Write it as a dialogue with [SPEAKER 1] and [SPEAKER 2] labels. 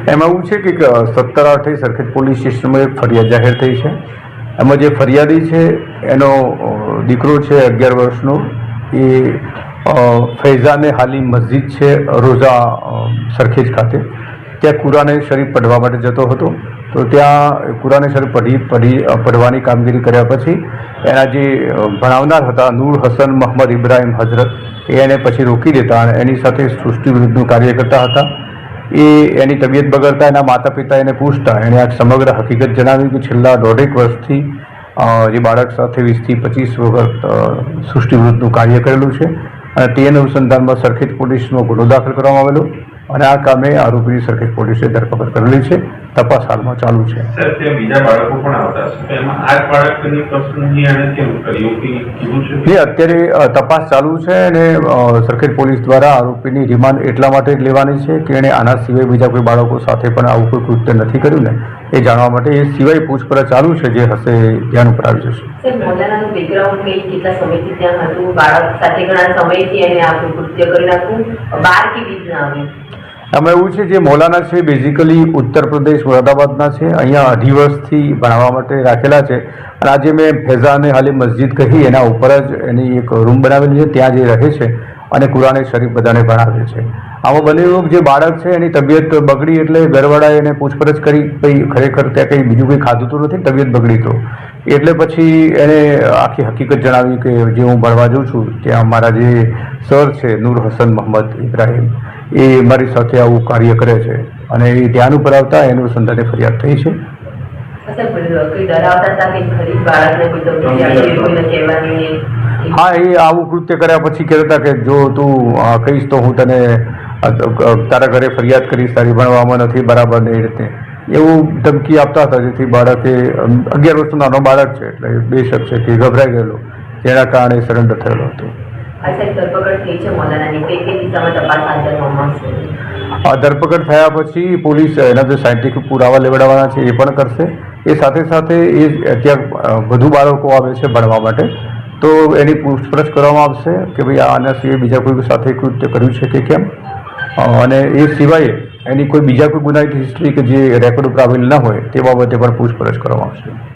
[SPEAKER 1] એમાં એવું છે કે 17/8 સરખેજ પોલીસ સ્ટેશનમાં એક ફરિયાદ જાહેર થઈ છે। એમાં જે ફરિયાદી છે એનો દીકરો છે 11 વર્ષનો, એ ફૈઝાને હાલી મસ્જિદ છે રોઝા સરખેજ ખાતે, ત્યાં કુરાને શરીફ પઢવા માટે જતો હતો। તો ત્યાં કુરાને શરીફ પઢવાની કામગીરી કર્યા પછી એના જે ભણાવનાર હતા નૂર હસન મોહમ્મદ ઇબ્રાહીમ હજરત, એને પછી રોકી દેતા અને એની સાથે સૃષ્ટિ વિરુદ્ધનું કાર્ય કરતા હતા। એની તબિયત બગડતા એના માતા પિતા એને પૂછતા એણે આ સમગ્ર હકીકત જણાવી કે છેલ્લા 1.5 વર્ષથી જે બાળક સાથે 20 થી 25 વખત સૃષ્ટિ વિરુદ્ધનું કાર્ય કરેલું છે અને તે અનુસંધાનમાં સરખેજ પોલીસમાં ગુનો દાખલ કરવામાં આવેલો અને આ કામે આરોપીની સરખેજ પોલીસે ધરપકડ કરેલી છે। તપાસ હાલમાં ચાલુ છે।
[SPEAKER 2] સર, ત્યાં બીજા બાળકો પણ આવતા હશે, એમાં આ જ બાળકની પસંદગી આને કેમ કર્યું કે કીધું છે?
[SPEAKER 1] અત્યારે તપાસ ચાલુ છે અને સરખેજ પોલીસ દ્વારા આરોપીની રિમાન્ડ એટલા માટે જ લેવાની છે કે એણે આના સિવાય બીજા કોઈ બાળકો સાથે પણ આવું કોઈ કૃત્ય નથી કર્યું ને એ જાણવા માટે એ સિવાય પૂછપરછ ચાલુ છે, જે હશે ધ્યાન ઉપર આવી જશે।
[SPEAKER 3] સર, મૌલાનાનું બેકગ્રાઉન્ડ કેટલા સમયથી ત્યાં હતું? બાળક સાથે ઘણા સમયથી એને આ કૃત્ય કરી નાખ્યું, બહાર કેવી રીતના આવ્યું?
[SPEAKER 1] આમાં એવું છે જે મૌલાના છે બેઝિકલી ઉત્તર પ્રદેશ મુરાદાબાદના છે, અહીંયા 2.5 વર્ષથી ભણાવવા માટે રાખેલા છે અને આજે મેં ફૈઝાને હાલી મસ્જિદ કહી એના ઉપર જ એની એક રૂમ બનાવેલી છે, ત્યાં જે રહે છે અને કુરાને શરીફ બધાને ભણાવે છે। આમાં બનેલું જે બાળક છે એની તબિયત બગડી એટલે ઘરવાળાએ એને પૂછપરછ કરી, કંઈ ખરેખર ત્યાં કંઈ બીજું કંઈ ખાધું તો નથી, તબિયત બગડી તો એટલે પછી એણે આખી હકીકત જણાવી કે જે હું ભણવા જાઉં છું ત્યાં મારા જે સર છે નૂર હસન મોહમ્મદ ઇબ્રાહીમ, એ મારી સાથે આવું કાર્ય કરે છે અને એ ધ્યાન ઉપર આવતા એનું સંદર્ભે ફરિયાદ થઈ છે। હા, એ આવું કૃત્ય કર્યા પછી કહેતા કે જો તું કહીશ તો હું તને તારા ઘરે ફરિયાદ કરીશ, તારી ભણવામાં નથી બરાબર ને એ રીતે એવું ધમકી આપતા હતા, જેથી બાળકે 11 વર્ષનો નાનો બાળક છે એટલે બેશક છે કે ગભરાઈ ગયેલો, જેના કારણે સરેન્ડર થયેલો હતો। ધરપકડ થયા પછી પોલીસ એના જે સાયન્ટિફિક પુરાવા લેવડાવવાના છે એ પણ કરશે। એ સાથે સાથે એ ત્યાં વધુ બાળકો આવે છે ભણવા માટે તો એની પૂછપરછ કરવામાં આવશે કે ભાઈ આના સિવાય બીજા કોઈ સાથે કૃત્ય કર્યું છે કે કેમ, અને એ સિવાય એની કોઈ બીજા કોઈ ગુનાહિત હિસ્ટ્રી કે જે રેકોર્ડ ઉપર આવેલ ન હોય તે બાબતે પણ પૂછપરછ કરવામાં આવશે।